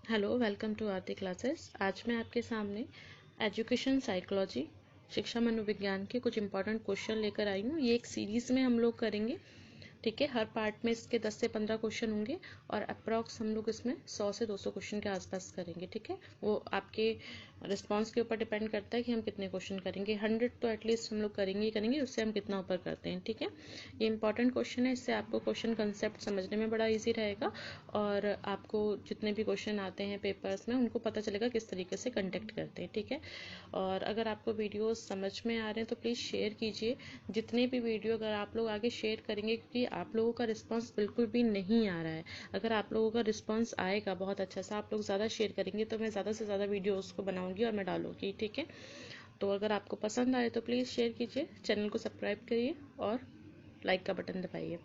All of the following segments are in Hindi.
Hello, welcome to Aarti classes. आज मैं आपके सामने एजुकेशन साइकोलॉजी शिक्षा मनोविज्ञान के कुछ इंपॉर्टेंट क्वेश्चन लेकर आई हूँ। ये एक सीरीज में हम लोग करेंगे, ठीक है। हर पार्ट में इसके 10 से 15 क्वेश्चन होंगे और अप्रॉक्स हम लोग इसमें 100 से 200 क्वेश्चन के आसपास करेंगे, ठीक है। वो आपके रिस्पांस के ऊपर डिपेंड करता है कि हम कितने क्वेश्चन करेंगे। 100 तो एटलीस्ट हम लोग करेंगे ही करेंगे, उससे हम कितना ऊपर करते हैं, ठीक है। ये इंपॉर्टेंट क्वेश्चन है, इससे आपको क्वेश्चन कंसेप्ट समझने में बड़ा ईजी रहेगा और आपको जितने भी क्वेश्चन आते हैं पेपर्स में उनको पता चलेगा किस तरीके से कंडक्ट करते हैं, ठीक है। और अगर आपको वीडियोस समझ में आ रहे हैं तो प्लीज़ शेयर कीजिए। जितने भी वीडियो अगर आप लोग आगे शेयर करेंगे, क्योंकि आप लोगों का रिस्पांस बिल्कुल भी नहीं आ रहा है। अगर आप लोगों का रिस्पांस आएगा बहुत अच्छा सा, आप लोग ज़्यादा शेयर करेंगे तो मैं ज़्यादा से ज़्यादा वीडियोस को बनाऊंगी और मैं डालूंगी, ठीक है। तो अगर आपको पसंद आए तो प्लीज़ शेयर कीजिए, चैनल को सब्सक्राइब करिए और लाइक का बटन दबाइए।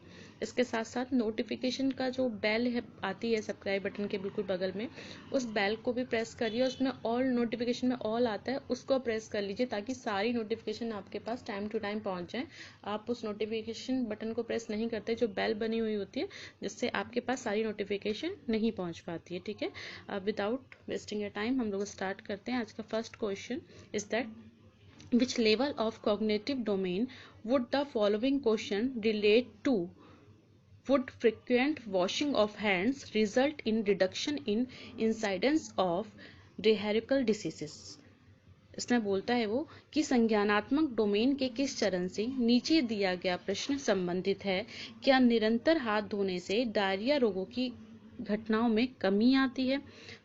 इसके साथ साथ नोटिफिकेशन का जो बेल है आती है सब्सक्राइब बटन के बिल्कुल बगल में, उस बेल को भी प्रेस करिए। उसमें ऑल नोटिफिकेशन में ऑल आता है, उसको प्रेस कर लीजिए ताकि सारी नोटिफिकेशन आपके पास टाइम टू टाइम पहुंच जाए। आप उस नोटिफिकेशन बटन को प्रेस नहीं करते, जो बेल बनी हुई होती है, जिससे आपके पास सारी नोटिफिकेशन नहीं पहुंच पाती है, ठीक है। अब विदाउट वेस्टिंग योर टाइम हम लोग स्टार्ट करते हैं। आज का first question is that which level of cognitive domain would the following question relate to? Would frequent washing of hands result in reduction in incidence of diarrheal diseases? इसमें बोलता है वो कि संज्ञानात्मक डोमेन के किस चरण से नीचे दिया गया प्रश्न संबंधित है। क्या निरंतर हाथ धोने से डायरिया रोगों की घटनाओं में कमी आती है?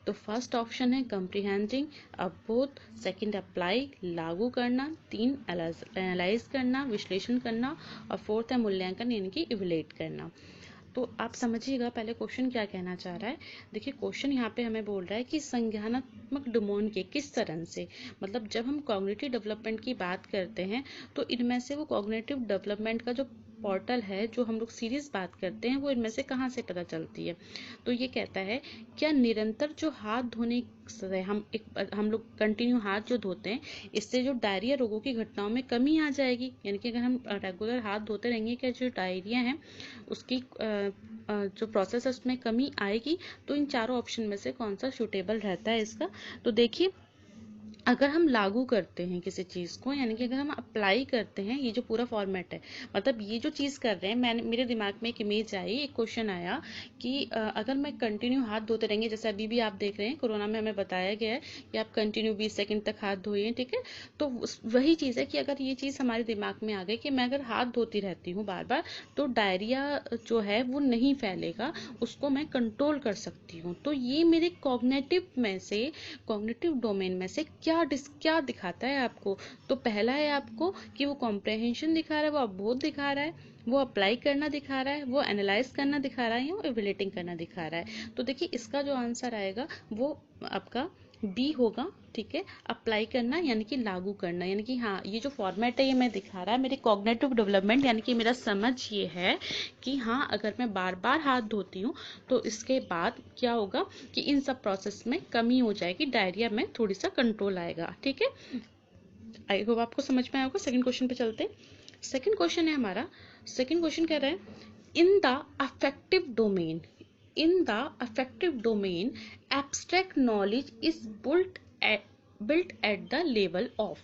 तो फर्स्ट ऑप्शन है कंप्रीहेंडिंग, अब बोथ। सेकंड अप्लाई, लागू करना। 3 एनालाइज करना, विश्लेषण करना। और फोर्थ है मूल्यांकन यानी कि इवेल्युएट करना। तो आप समझिएगा पहले क्वेश्चन क्या कहना चाह रहा है। देखिए क्वेश्चन यहाँ पे हमें बोल रहा है कि संज्ञानात्मक डोमेन के किस चरण से, मतलब जब हम कॉग्निटिव डेवलपमेंट की बात करते हैं तो इनमें से वो कॉग्निटिव डेवलपमेंट का जो पोर्टल है, जो हम लोग सीरीज बात करते हैं, वो इनमें से कहाँ से पता चलती है। तो ये कहता है क्या निरंतर जो हाथ धोने से हम लोग कंटिन्यू हाथ जो धोते हैं, इससे जो डायरिया रोगों की घटनाओं में कमी आ जाएगी। यानी कि अगर हम रेगुलर हाथ धोते रहेंगे, क्या जो डायरिया है उसकी जो प्रोसेस है उसमें कमी आएगी। तो इन चारों ऑप्शन में से कौन सा सूटेबल रहता है इसका। तो देखिए अगर हम लागू करते हैं किसी चीज़ को, यानी कि अगर हम अप्लाई करते हैं, ये जो पूरा फॉर्मेट है, मतलब ये जो चीज़ कर रहे हैं, मैंने मेरे दिमाग में एक इमेज आई, एक क्वेश्चन आया कि अगर मैं कंटिन्यू हाथ धोते रहेंगे, जैसे अभी भी आप देख रहे हैं कोरोना में हमें बताया गया है कि आप कंटिन्यू 20 सेकंड तक हाथ धोइए, ठीक है। तो वही चीज़ है कि अगर ये चीज़ हमारे दिमाग में आ गई कि मैं अगर हाथ धोती रहती हूँ बार बार, तो डायरिया जो है वो नहीं फैलेगा, उसको मैं कंट्रोल कर सकती हूँ। तो ये मेरे कॉग्निटिव में से, कॉग्निटिव डोमेन में से क्या दिखाता है आपको। तो पहला है आपको कि वो कॉम्प्रहेंशन दिखा रहा है, वो अवबोध दिखा रहा है, वो अप्लाई करना दिखा रहा है, वो एनालाइज करना दिखा रहा है, या इवेल्युएटिंग करना दिखा रहा है। तो देखिए इसका जो आंसर आएगा वो आपका बी होगा, ठीक है। अप्लाई करना यानी कि लागू करना, यानी कि हाँ ये जो फॉर्मेट है ये मैं दिखा रहा है मेरे कॉग्निटिव डेवलपमेंट, यानी कि मेरा समझ ये है कि हाँ अगर मैं बार बार हाथ धोती हूँ तो इसके बाद क्या होगा कि इन सब प्रोसेस में कमी हो जाएगी, डायरिया में थोड़ी सा कंट्रोल आएगा, ठीक है। आई होप आपको समझ में आया होगा। सेकंड क्वेश्चन पे चलते हैं। सेकंड क्वेश्चन है हमारा, सेकंड क्वेश्चन कह रहा है in the affective domain, in the affective domain abstract knowledge is built at the level of,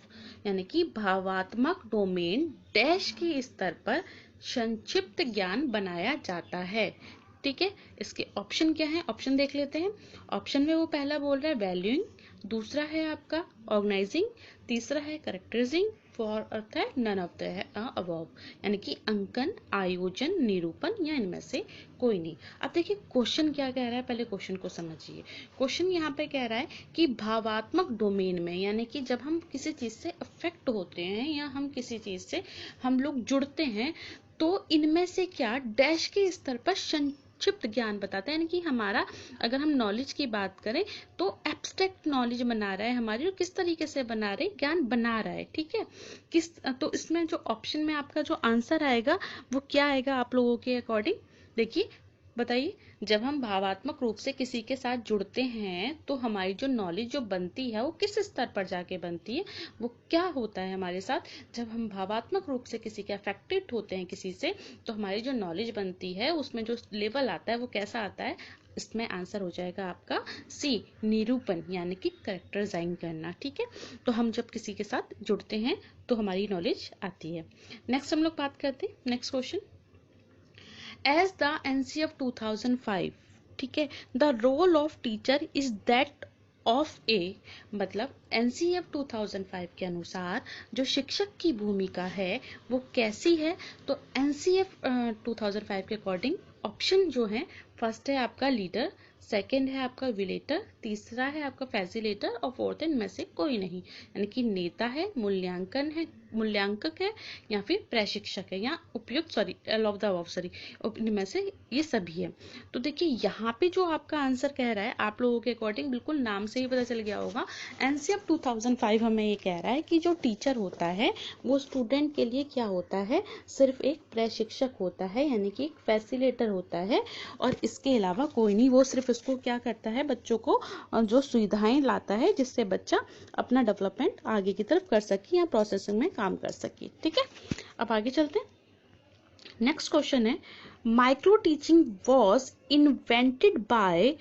यानी कि भावात्मक डोमेन डैश के स्तर पर संक्षिप्त ज्ञान बनाया जाता है, ठीक है। इसके ऑप्शन क्या है, ऑप्शन देख लेते हैं। ऑप्शन में वो पहला बोल रहा है वैल्यूइंग, दूसरा है आपका ऑर्गेनाइजिंग, तीसरा है करेक्टराइजिंग, फॉर अर्थ है नन ऑफ द अबव, यानी कि अंकन, आयोजन, निरूपण या इनमें से कोई नहीं। अब देखिए क्वेश्चन क्या कह रहा है, पहले क्वेश्चन को समझिए। क्वेश्चन यहाँ पे कह रहा है कि भावात्मक डोमेन में, यानी कि जब हम किसी चीज से अफेक्ट होते हैं या हम किसी चीज से हम लोग जुड़ते हैं, तो इनमें से क्या डैश के स्तर पर संक्षिप्त ज्ञान बताता है। यानी कि हमारा अगर हम नॉलेज की बात करें तो एब्स्ट्रैक्ट नॉलेज बना रहा है हमारी, और किस तरीके से बना रहे, ज्ञान बना रहा है, ठीक है। किस, तो इसमें जो ऑप्शन में आपका जो आंसर आएगा वो क्या आएगा आप लोगों के अकॉर्डिंग, देखिए बताइए। जब हम भावात्मक रूप से किसी के साथ जुड़ते हैं तो हमारी जो नॉलेज जो बनती है वो किस स्तर पर जाके बनती है, वो क्या होता है हमारे साथ। जब हम भावात्मक रूप से किसी के अफेक्टेड होते हैं किसी से, तो हमारी जो नॉलेज बनती है उसमें जो लेवल आता है वो कैसा आता है, इसमें आंसर हो जाएगा आपका सी, निरूपण यानी कि कैरेक्टराइजिंग करना। ठीक है, तो हम जब किसी के साथ जुड़ते हैं तो हमारी नॉलेज आती है। नेक्स्ट हम लोग बात करते हैं next question. As the NCF 2005, ठीक है, the role of teacher is that of a, मतलब NCF 2005 के अनुसार जो शिक्षक की भूमिका है वो कैसी है। तो NCF 2005 के अकॉर्डिंग ऑप्शन जो है, फर्स्ट है आपका लीडर, सेकंड है आपका विलेटर, तीसरा है आपका फैसिलेटर और फोर्थ इनमें से कोई नहीं, यानी कि नेता है, मूल्यांकक है या फिर प्रशिक्षक है या उपयुक्त, इनमें से ये सभी है। तो देखिए यहाँ पे जो आपका आंसर कह रहा है, आप लोगों के अकॉर्डिंग बिल्कुल नाम से ही पता चल गया होगा, NCF 2005 हमें ये कह रहा है कि जो टीचर होता है वो स्टूडेंट के लिए क्या होता है, सिर्फ एक प्रशिक्षक होता है, यानी कि एक फैसिलेटर होता है, और इसके अलावा कोई नहीं। वो सिर्फ इसको क्या करता है, बच्चों को जो सुविधाएं लाता है जिससे बच्चा अपना डेवलपमेंट आगे की तरफ कर सके या प्रोसेसिंग में काम कर सके। ठीक है, अब आगे चलते हैं। नेक्स्ट क्वेश्चन है, micro teaching was invented by,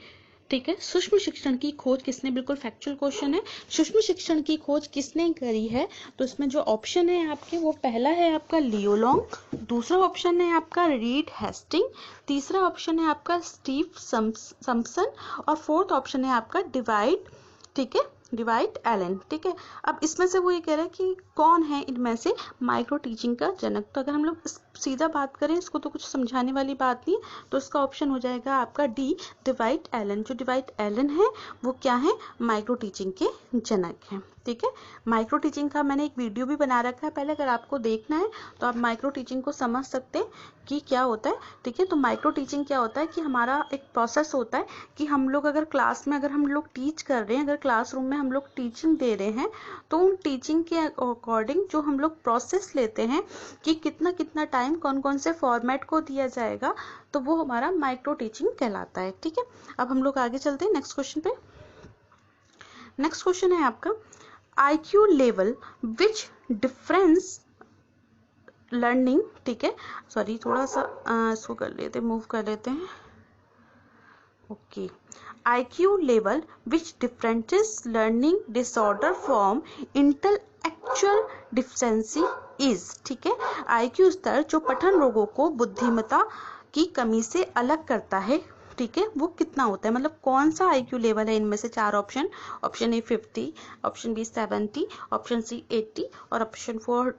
ठीक है, सूक्ष्म शिक्षण की खोज किसने, बिल्कुल फैक्चुअल क्वेश्चन है, सूक्ष्म शिक्षण की खोज किसने करी है। तो इसमें जो ऑप्शन है आपके, वो पहला है आपका लियो लॉन्ग, दूसरा ऑप्शन है आपका रीड हेस्टिंग, तीसरा ऑप्शन है आपका स्टीव सम्पसन और फोर्थ ऑप्शन है आपका डिवाइड एलन। ठीक है, अब इसमें से वो ये कह रहा है कि कौन है इनमें से माइक्रो टीचिंग का जनक। तो अगर हम लोग सीधा बात करें, इसको तो कुछ समझाने वाली बात नहीं, तो इसका ऑप्शन हो जाएगा आपका डी, डिवाइड एलन। जो डिवाइड एलन है वो क्या है, माइक्रो टीचिंग के जनक हैं। ठीक है, माइक्रो टीचिंग का मैंने एक वीडियो भी बना रखा है पहले, अगर आपको देखना है तो आप माइक्रो टीचिंग को समझ सकते हैं कि क्या होता है। ठीक है, तो माइक्रो टीचिंग क्या होता है कि हमारा एक प्रोसेस होता है कि हम लोग अगर क्लास में, अगर हम लोग टीच कर रहे हैं, अगर क्लासरूम में हम लोग टीचिंग दे रहे हैं, तो उन टीचिंग के अकॉर्डिंग जो हम लोग प्रोसेस लेते हैं कि कितना कितना टाइम कौन कौन से फॉर्मेट को दिया जाएगा, तो वो हमारा माइक्रो टीचिंग कहलाता है। ठीक है, अब हम लोग आगे चलते हैं नेक्स्ट क्वेश्चन पे। नेक्स्ट क्वेश्चन है आपका, IQ level which difference learning, ठीक है, सॉरी थोड़ा सा इसको कर लेते, मूव कर लेते हैं। Okay, IQ level which differences learning disorder from intellectual deficiency is, ठीक है, IQ स्तर जो पठन रोगों को बुद्धिमत्ता की कमी से अलग करता है, ठीक है, वो कितना होता है, मतलब कौन सा IQ लेवल है। इनमें से चार option, option A 50, option B 70, option C 80 और ऑप्शन 4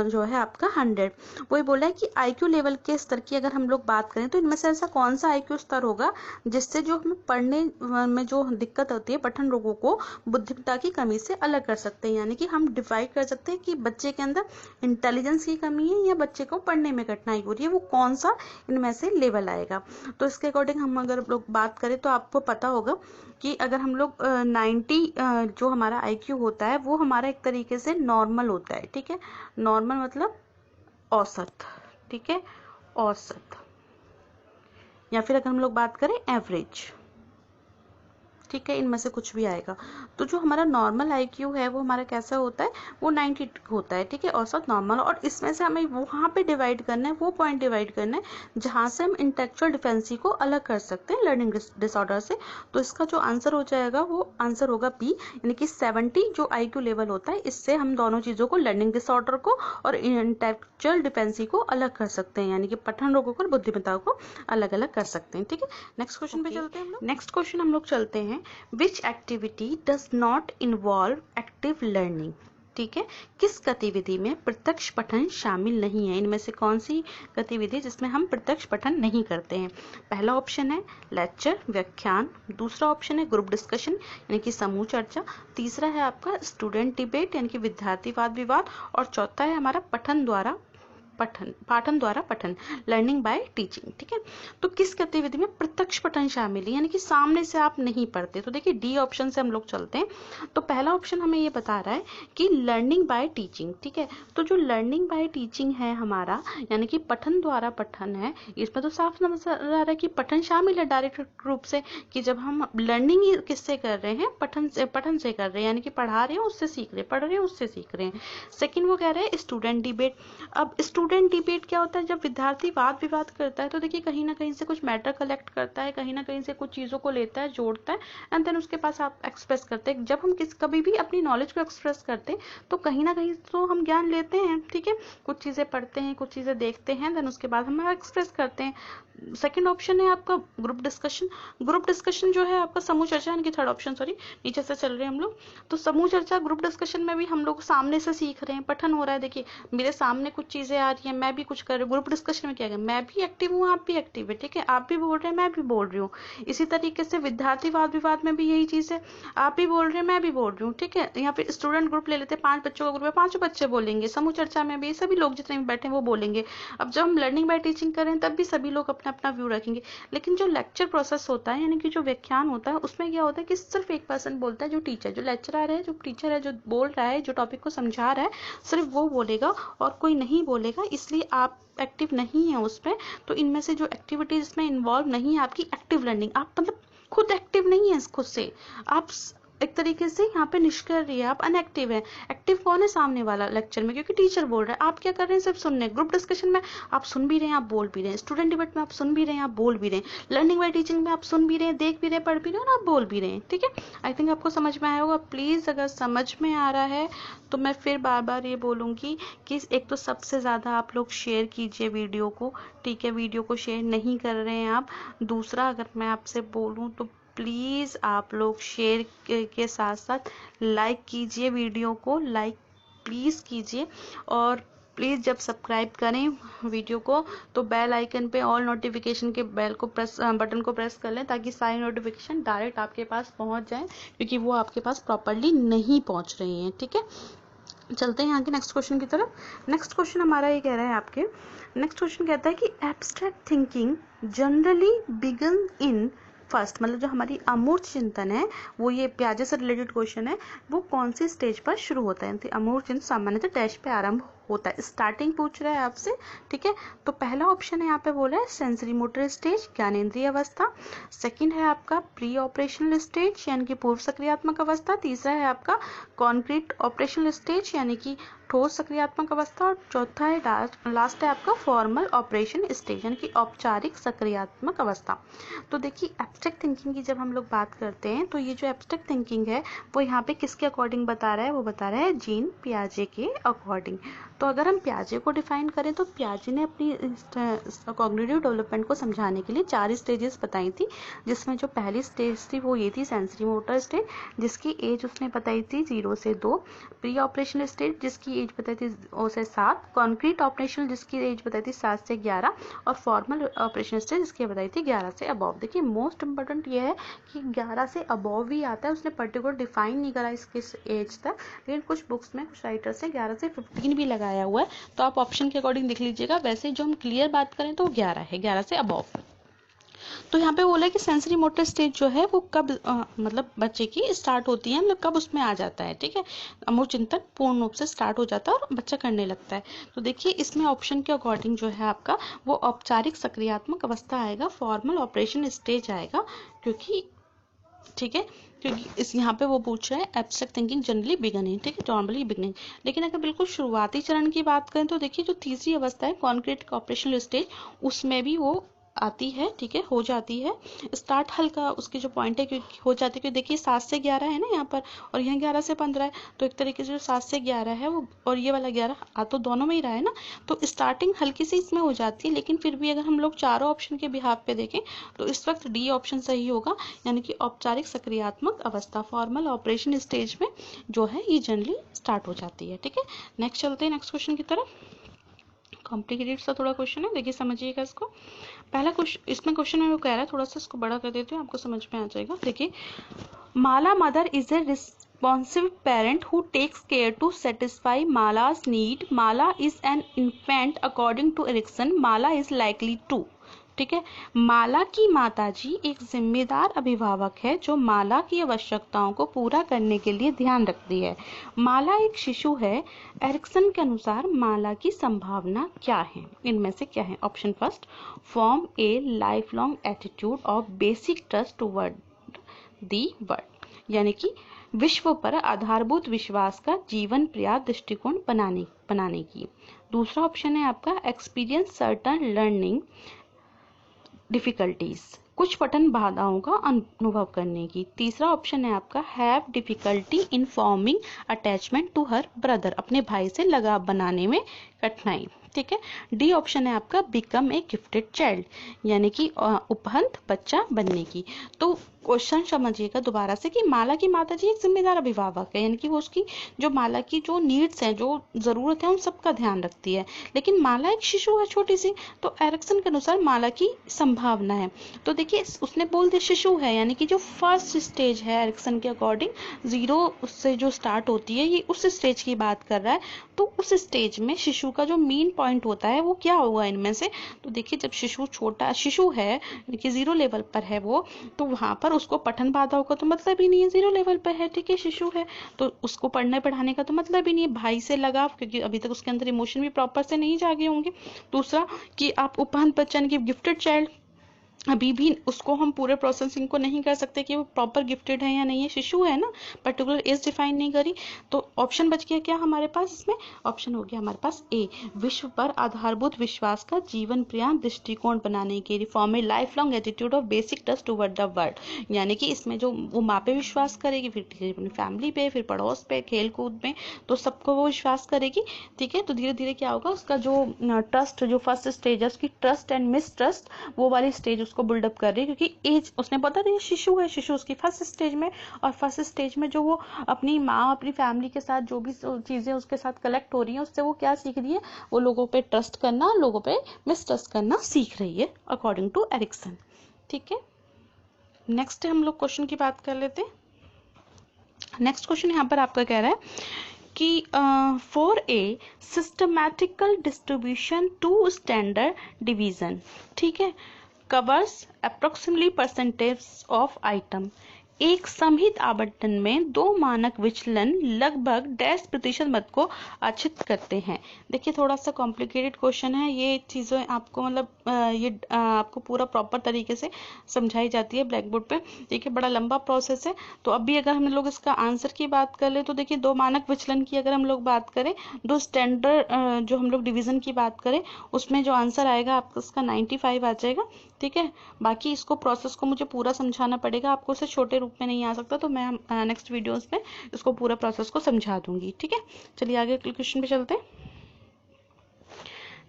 जो है आपका 100। वही बोला है कि IQ लेवल के स्तर की अगर हम लोग बात करें तो इनमें से ऐसा कौन सा IQ स्तर होगा जिससे जो हमें पढ़ने में जो दिक्कत होती है, पठन रोगों को बुद्धिमत्ता की कमी से अलग कर सकते हैं, यानी कि हम डिवाइड कर सकते हैं कि बच्चे के अंदर इंटेलिजेंस की कमी है या बच्चे को पढ़ने में कठिनाई हो रही है, वो कौन सा इनमें से लेवल आएगा। तो इसके अकॉर्डिंग हम अगर लोग बात करें तो आपको पता होगा कि अगर हम लोग 90 जो हमारा IQ होता है वो हमारा एक तरीके से नॉर्मल होता है। ठीक है, नॉर्मल मतलब औसत, ठीक है, औसत, या फिर अगर हम लोग बात करें एवरेज, ठीक है, इनमें से कुछ भी आएगा। तो जो हमारा नॉर्मल IQ है वो हमारा कैसा होता है, वो 90 होता है। ठीक है, औसत नॉर्मल, और इसमें से हमें वहाँ पे डिवाइड करना है, वो पॉइंट डिवाइड करना है जहाँ से हम इंटेलेक्चुअल डिफिशिएंसी को अलग कर सकते हैं लर्निंग डिसऑर्डर से। तो इसका जो आंसर हो जाएगा वो आंसर होगा बी, यानी कि 70 जो IQ लेवल होता है, इससे हम दोनों चीज़ों को, लर्निंग डिसऑर्डर को और इंटेलेक्चुअल डिफिशिएंसी को अलग कर सकते हैं, यानी कि पठन रोगों को और बुद्धिमत्ता को अलग अलग कर सकते हैं। ठीक है, नेक्स्ट क्वेश्चन पे चलते हैं हम लोग। नेक्स्ट क्वेश्चन हम लोग चलते हैं, Which activity does not involve active learning? ठीक है, किस गतिविधि में प्रत्यक्ष पठन शामिल नहीं है। इनमें से कौन सी गतिविधि जिसमें हम प्रत्यक्ष पठन नहीं करते हैं। पहला ऑप्शन है लेक्चर, व्याख्यान, दूसरा ऑप्शन है ग्रुप डिस्कशन यानी कि समूह चर्चा, तीसरा है आपका स्टूडेंट डिबेट यानी कि विद्यार्थी वाद विवाद, और चौथा है हमारा पाठन द्वारा पठन, लर्निंग बाय टीचिंग। ठीक है, तो किस गतिविधि में प्रत्यक्ष पठन शामिल है, यानी कि सामने से आप नहीं पढ़ते। तो देखिए डी ऑप्शन से हम लोग चलते हैं। तो पहला ऑप्शन हमें ये बता रहा है कि लर्निंग बाय टीचिंग। ठीक है, तो जो लर्निंग बाय टीचिंग है हमारा, यानी कि पठन द्वारा पठन है, इसमें तो साफ नजर आ रहा है कि पठन शामिल है डायरेक्ट रूप से, कि जब हम लर्निंग किससे कर रहे हैं, पठन से कर रहे हैं, यानी कि पढ़ा रहे हैं उससे सीख रहे हैं, पढ़ रहे हैं उससे सीख रहे हैं। सेकेंड वो कह रहे हैं स्टूडेंट डिबेट। अब स्टूडेंट स्टूडेंट डिबेट क्या होता है, जब विद्यार्थी वाद विवाद करता है तो देखिए कहीं ना कहीं से कुछ मैटर कलेक्ट करता है, कहीं ना कहीं से कुछ चीज़ों को लेता है, जोड़ता है, एंड देन उसके पास आप एक्सप्रेस करते हैं। जब हम कभी भी अपनी नॉलेज को एक्सप्रेस करते हैं तो कहीं ना कहीं तो हम ज्ञान लेते हैं, ठीक है, कुछ चीज़ें पढ़ते हैं, कुछ चीज़ें देखते हैं, देन उसके बाद हम एक्सप्रेस करते हैं। सेकंड ऑप्शन है आपका ग्रुप डिस्कशन। ग्रुप डिस्कशन जो है आपका समूह चर्चा, यानी कि थर्ड ऑप्शन, सॉरी नीचे से चल रहे हैं हम लोग। तो समूह चर्चा ग्रुप डिस्कशन में भी हम लोग सामने से सीख रहे हैं, पठन हो रहा है। देखिए मेरे सामने कुछ चीजें आ रही हैं, मैं भी कुछ कर रही हूँ। ग्रुप डिस्कशन में क्या है, मैं भी एक्टिव हूँ, आप भी एक्टिव है, ठीक है, आप भी बोल रहे हैं, मैं भी बोल रही हूँ। इसी तरीके से विद्यार्थी वाद विवाद में भी यही चीज है, आप भी बोल रहे हैं, मैं भी बोल रही हूँ, ठीक है। यहाँ पे स्टूडेंट ग्रुप ले लेते हैं, 5 बच्चों का ग्रुप है, 5 बच्चे बोलेंगे। समूह चर्चा में भी सभी लोग जितने भी बैठे हैं वो बोलेंगे। अब जब हम लर्निंग बाय टीचिंग करें तब भी सभी लोग अपना अपना व्यू रखेंगे, लेकिन जो लेक्चर प्रोसेस होता है, यानी कि जो व्याख्यान होता है, उसमें क्या होता है कि सिर्फ एक पर्सन बोलता है, जो टीचर, जो लेक्चरर है, जो टीचर है, जो बोल रहा है, जो टॉपिक को समझा रहा है, सिर्फ वो बोलेगा और कोई नहीं बोलेगा। इसलिए आप एक्टिव नहीं है उसमें। तो इनमें से जो एक्टिविटीज इसमें इन्वॉल्व नहीं है आपकी एक्टिव लर्निंग, आप मतलब खुद एक्टिव नहीं है खुद से, आप एक तरीके से यहाँ पे निष्क्रिय है, आप अनएक्टिव है। एक्टिव कौन है, सामने वाला लेक्चर में, क्योंकि टीचर बोल रहा है। आप क्या कर रहे हैं, सिर्फ सुन रहे हैं। ग्रुप डिस्कशन में आप सुन भी रहे हैं, आप बोल भी रहे हैं। स्टूडेंट डिबेट में आप सुन भी रहे हैं, आप बोल भी रहे हैं। लर्निंग बाय टीचिंग में आप सुन भी रहे हैं, देख भी रहे हैं, पढ़ भी रहे हैं और आप बोल भी रहे हैं, ठीक है। आई थिंक आपको समझ में आया होगा। प्लीज अगर समझ में आ रहा है तो मैं फिर बार बार ये बोलूंगी कि एक तो सबसे ज्यादा आप लोग शेयर कीजिए वीडियो को, ठीक है। वीडियो को शेयर नहीं कर रहे हैं आप। दूसरा, अगर मैं आपसे बोलूं तो प्लीज आप लोग शेयर के साथ साथ लाइक कीजिए, वीडियो को लाइक प्लीज कीजिए। और प्लीज जब सब्सक्राइब करें वीडियो को तो बेल आइकन पे ऑल नोटिफिकेशन के बेल को प्रेस बटन को प्रेस कर लें, ताकि सारी नोटिफिकेशन डायरेक्ट आपके पास पहुंच जाए, क्योंकि वो आपके पास प्रॉपरली नहीं पहुंच रही हैं, ठीक है। चलते हैं यहाँ के नेक्स्ट क्वेश्चन की तरफ। नेक्स्ट क्वेश्चन हमारा ये कह रहा है आपके, नेक्स्ट क्वेश्चन कहता है कि abstract thinking generally begin in first, मतलब जो हमारी अमूर्त चिंतन है, वो ये प्याजे से रिलेटेड क्वेश्चन है, वो कौन सी स्टेज पर शुरू होता है। अमूर्त चिंतन सामान्यतः डैश पे आरंभ होता है, स्टार्टिंग पूछ रहा है आपसे, ठीक है। तो पहला ऑप्शन है यहाँ पे बोला है सेंसरी मोटर स्टेज, ज्ञानेंद्रिय अवस्था। सेकंड है आपका प्री ऑपरेशनल स्टेज, यानी कि पूर्व सक्रियात्मक अवस्था। तीसरा है आपका कॉन्क्रीट ऑपरेशनल स्टेज, यानी कि ठोस सक्रियात्मक अवस्था। और चौथा है लास्ट है आपका फॉर्मल ऑपरेशन स्टेज, यानी कि औपचारिक सक्रियात्मक अवस्था। तो देखिए एब्स्ट्रैक्ट थिंकिंग की जब हम लोग बात करते हैं तो ये जो एब्स्ट्रैक्ट थिंकिंग है वो यहाँ पे किसके अकॉर्डिंग बता रहा है, वो बता रहा है जीन पियाजे के अकॉर्डिंग। तो अगर हम पियाजे को डिफाइन करें तो पियाजे ने अपनी कॉग्निटिव डेवलपमेंट को समझाने के लिए 4 स्टेजेस बताई थी, जिसमें जो पहली स्टेज थी वो ये थी सेंसरी मोटर स्टेज, जिसकी एज उसने बताई थी 0 से 2। प्री ऑपरेशनल स्टेज जिसकी एज बताई थी 2 से 7। कॉन्क्रीट ऑपरेशनल जिसकी एज बताई थी 7 से 11। और फॉर्मल ऑपरेशनल स्टेज जिसकी बताई थी 11 से अबव। देखिए मोस्ट इंपॉर्टेंट ये है कि 11 से अबव भी आता है, उसने पर्टिकुलर डिफाइन नहीं करा इसके एज तक, लेकिन कुछ बुक्स में कुछ राइटर्स ने 11 से 15 भी लगाया हुआ है। तो आप ऑप्शन के अकॉर्डिंग देख लीजिएगा। वैसे जो हम क्लियर बात करें तो 11 है, 11 से अबव। तो यहाँ पे बोला है कि सेंसरी मोटर स्टेज जो है वो कब मतलब बच्चे की स्टार्ट होती है, मतलब कब उसमें आ जाता है, ठीक है। अमूर्त चिंतन पूर्ण रूप से स्टार्ट हो जाता है और बच्चा करने लगता है। तो देखिए इसमें ऑप्शन के अकॉर्डिंग जो है आपका वो औपचारिक सक्रियात्मक अवस्था आएगा, फॉर्मल ऑपरेशन स्टेज आएगा, क्योंकि ठीक है, क्योंकि इस यहाँ पे वो पूछ रहा है एब्स्ट्रैक्ट थिंकिंग जनरली बिगिनिंग, ठीक है, नॉर्मली बिगिनिंग। लेकिन अगर बिल्कुल शुरुआती चरण की बात करें तो देखिए जो तीसरी अवस्था है कॉन्क्रीट ऑपरेशनल स्टेज, उसमें भी वो आती है, ठीक है, हो जाती है स्टार्ट। हल्का उसके जो पॉइंट है क्योंकि हो जाती है, क्योंकि देखिए 7 से 11 है ना यहाँ पर, और यहाँ 11 से 15 है, तो एक तरीके से जो 7 से 11 है वो और ये वाला 11 आ तो दोनों में ही रहा है ना, तो स्टार्टिंग हल्की सी इसमें हो जाती है। लेकिन फिर भी अगर हम लोग चारों ऑप्शन के बिहाफ पे देखें तो इस वक्त डी ऑप्शन सही होगा, यानी कि औपचारिक सक्रियात्मक अवस्था फॉर्मल ऑपरेशन स्टेज में जो है ये जनरली स्टार्ट हो जाती है, ठीक है। नेक्स्ट चलते हैं नेक्स्ट क्वेश्चन की तरफ। कॉम्प्लिकेटेड सा थोड़ा क्वेश्चन है, देखिए समझिएगा इसको। पहला क्वेश्चन, इसमें क्वेश्चन में वो कह रहा है, थोड़ा सा इसको बड़ा कर देते हैं, आपको समझ में आ जाएगा। देखिए Mala mother is a responsive parent who takes care to satisfy Mala's need. Mala is an infant according to Erikson. Mala is likely to, ठीक है। माला की माताजी एक जिम्मेदार अभिभावक है जो माला की आवश्यकताओं को पूरा करने के लिए ध्यान रखती है। माला एक शिशु है। एरिक्सन के अनुसार माला की संभावना क्या है, इनमें से क्या है। Option first, form A life long attitude of basic trust toward the world, यानी कि विश्व पर आधारभूत विश्वास का जीवन पर्याप्त दृष्टिकोण बनाने की। दूसरा ऑप्शन है आपका एक्सपीरियंस सर्टन लर्निंग डिफिकल्टीज, कुछ पठन बाधाओं का अनुभव करने की। तीसरा ऑप्शन है आपका have difficulty in forming attachment to her brother, अपने भाई से लगाव बनाने में कठिनाई। ठीक है। डी ऑप्शन है आपका बिकम ए गिफ्टेड चाइल्ड, यानी कि उपहंत बच्चा बनने की। तो क्वेश्चन समझिएगा दोबारा से कि माला की माता जी एक जिम्मेदार अभिभावक है, यानी कि वो उसकी जो माला की जो नीड्स हैं, जो जरूरत है, उन सबका ध्यान रखती है। लेकिन माला एक शिशु है छोटी सी, तो एरिक्सन के अनुसार माला की संभावना है। तो देखिए उसने बोल दिया शिशु है, यानी कि जो फर्स्ट स्टेज है एरिक्सन के अकॉर्डिंग 0 से जो स्टार्ट होती है, ये उस स्टेज की बात कर रहा है। तो उस स्टेज में शिशु का जो मेन पॉइंट होता है वो क्या होगा इनमें से? तो देखिए जब शिशु छोटा शिशु है, यानी कि 0 लेवल पर है वो, तो वहां पर उसको पठन बाधाओं का तो मतलब ही नहीं है, 0 लेवल पर है, ठीक है, शिशु है, तो उसको पढ़ने पढ़ाने का तो मतलब ही नहीं है। भाई से लगाव, क्योंकि अभी तक उसके अंदर इमोशन भी प्रॉपर से नहीं जागे होंगे। दूसरा कि आप उपहंत बच्चा की गिफ्टेड चाइल्ड, अभी भी उसको हम पूरे प्रोसेसिंग को नहीं कर सकते कि वो प्रॉपर गिफ्टेड है या नहीं है, शिशु है ना, पर्टिकुलर एज डिफाइन नहीं करी। तो ऑप्शन बच गया क्या हमारे पास इसमें? ऑप्शन हो गया हमारे पास ए, विश्व पर आधारभूत विश्वास का जीवन पर्याप्त दृष्टिकोण बनाने के, reform A life long attitude of basic trust toward the world, यानी कि इसमें जो वो माँ पे विश्वास करेगी, फिर अपनी फैमिली पे, फिर पड़ोस पे, खेल कूद में, तो सबको वो विश्वास करेगी। ठीक है। तो धीरे धीरे क्या होगा, उसका जो ट्रस्ट, जो फर्स्ट स्टेज है उसकी ट्रस्ट एंड मिस ट्रस्ट, वो वाली स्टेज उसको बिल्डअप कर रही है, क्योंकि एज उसने बता दिया शिशु है, शिशु उसकी फर्स्ट स्टेज में, और फर्स्ट स्टेज में जो वो अपनी माँ अपनी फैमिली के साथ जो भी चीजें उसके साथ कलेक्ट हो रही हैं, उससे वो क्या सीख रही है? वो लोगों पे ट्रस्ट करना, लोगों पे मिसट्रस्ट करना सीख रही है अकॉर्डिंग टू एरिक्सन। ठीक है। नेक्स्ट हम लोग क्वेश्चन की बात कर लेते हैं। नेक्स्ट क्वेश्चन यहाँ पर आपका कह रहा है कि for a systematical distribution to standard division, ठीक है, covers approximately percentage of item, एक समहित आवंटन में 2 मानक विचलन लगभग 10% मत को आच्छित करते हैं। देखिए थोड़ा सा कॉम्प्लिकेटेड क्वेश्चन है, ये चीजें आपको मतलब ये आपको पूरा प्रॉपर तरीके से समझाई जाती है ब्लैक बोर्ड पे। देखिए बड़ा लंबा प्रोसेस है। तो अभी अगर हम लोग इसका आंसर की बात कर ले, तो देखिए 2 मानक विचलन की अगर हम लोग बात करें, 2 स्टैंडर्ड जो हम लोग डिवीजन की बात करें, उसमें जो आंसर आएगा आपका इसका 95 आ जाएगा। ठीक है। बाकी इसको प्रोसेस को मुझे पूरा समझाना पड़ेगा, आपको इसे छोटे रूप में नहीं आ सकता, तो मैं नेक्स्ट वीडियोस में इसको पूरा प्रोसेस को समझा दूंगी। ठीक है। चलिए आगे क्वेश्चन पे चलते हैं।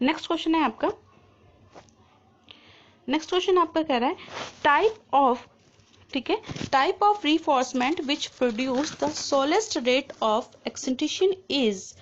नेक्स्ट क्वेश्चन है आपका, नेक्स्ट क्वेश्चन आपका कह रहा है टाइप ऑफ, ठीक है, type of reinforcement which produce the slowest rate of extinction is.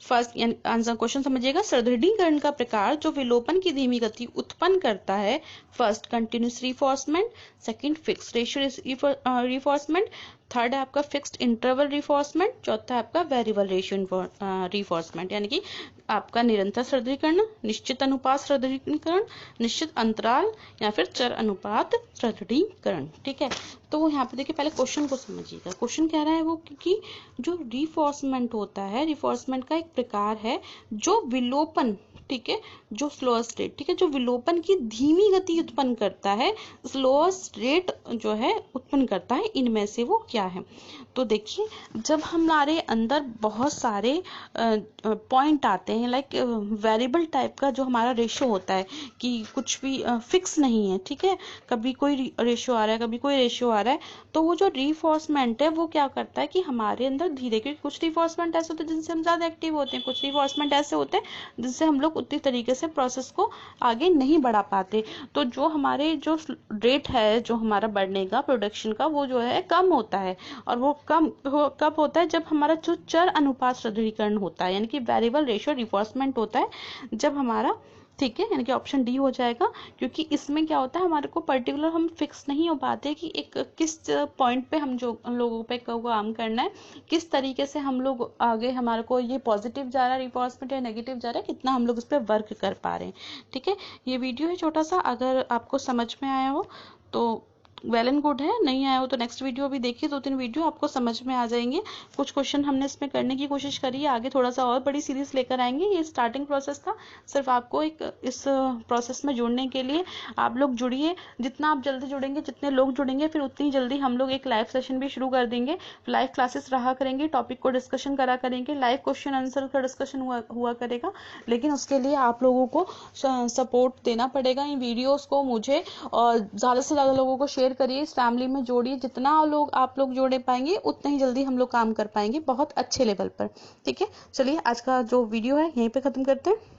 First answer question समझिएगा, सुदृढ़ीकरण का प्रकार जो विलोपन की धीमी गति उत्पन्न करता है। First continuous reinforcement, second fixed ratio reinforcement, third है आपका फिक्स्ड इंटरवल रीफोर्समेंट, चौथा है आपका वेरिएबल रेशियो रीफोर्समेंट, यानी कि आपका निरंतर सुदृढ़ीकरण, निश्चित अनुपात सुदृढ़ीकरण, निश्चित अंतराल, या फिर चर अनुपात सुदृढ़ीकरण। ठीक है। तो यहाँ पे देखिए पहले क्वेश्चन को समझिएगा। क्वेश्चन कह रहा है वो कि जो रीफोर्समेंट होता है, रीफोर्समेंट का एक प्रकार है जो विलोपन, ठीक है, जो स्लोएस्ट रेट, ठीक है, जो विलोपन की धीमी गति उत्पन्न करता है, स्लोएस्ट रेट जो है उत्पन्न करता है, इनमें से वो क्या है? तो देखिए जब हमारे अंदर बहुत सारे पॉइंट आते हैं, लाइक वेरिएबल टाइप का जो हमारा रेशियो होता है कि कुछ भी फिक्स नहीं है, ठीक है, कभी कोई रेशियो आ रहा है, कभी कोई रेशियो आ रहा है, तो वो जो रीफोर्समेंट है वो क्या करता है कि हमारे अंदर धीरे, क्योंकि कुछ रीफोर्समेंट ऐसे होते हैं जिनसे हम ज्यादा एक्टिव होते हैं, कुछ रीफोर्समेंट ऐसे होते हैं जिनसे हम लोग उतनी तरीके से प्रोसेस को आगे नहीं बढ़ा पाते। तो जो हमारे जो रेट है जो हमारा बढ़ने का, प्रोडक्शन का, वो जो है कम होता है, और वो कब होता है? जब हमारा जो चर अनुपात सुदृढ़ीकरण होता है, यानी कि वेरिएबल रेशियो रीफोर्समेंट होता है जब हमारा, ठीक है, यानी कि ऑप्शन डी हो जाएगा। क्योंकि इसमें क्या होता है, हमारे को पर्टिकुलर हम फिक्स नहीं हो पाते कि एक किस पॉइंट पे हम जो लोगों पे काम करना है, किस तरीके से हम लोग आगे, हमारे को ये पॉजिटिव जा रहा है रिफोर्समेंट या नेगेटिव जा रहा है, कितना हम लोग इस पर वर्क कर पा रहे हैं। ठीक है। ये वीडियो है छोटा सा, अगर आपको समझ में आया हो तो वेल एंड गुड है, नहीं आया हो तो नेक्स्ट वीडियो अभी देखिए, 2-3 वीडियो आपको समझ में आ जाएंगे। कुछ क्वेश्चन हमने इसमें करने की कोशिश करी है, आगे थोड़ा सा और बड़ी सीरीज लेकर आएंगे। ये स्टार्टिंग प्रोसेस था, सिर्फ आपको एक इस प्रोसेस में जुड़ने के लिए। आप लोग जुड़िए, जितना आप जल्दी जुड़ेंगे, जितने लोग जुड़ेंगे, फिर उतनी जल्दी हम लोग एक लाइव सेशन भी शुरू कर देंगे। लाइव क्लासेस रहा करेंगे, टॉपिक को डिस्कशन करा करेंगे, लाइव क्वेश्चन आंसर का डिस्कशन हुआ करेगा। लेकिन उसके लिए आप लोगों को सपोर्ट देना पड़ेगा इन वीडियोस को मुझे, और ज़्यादा से ज़्यादा लोगों को शेयर करिए, इस फैमिली में जोड़िए। जितना लोग आप लोग जोड़े पाएंगे उतना ही जल्दी हम लोग काम कर पाएंगे बहुत अच्छे लेवल पर। ठीक है, चलिए आज का जो वीडियो है यहीं पे ख़त्म करते हैं।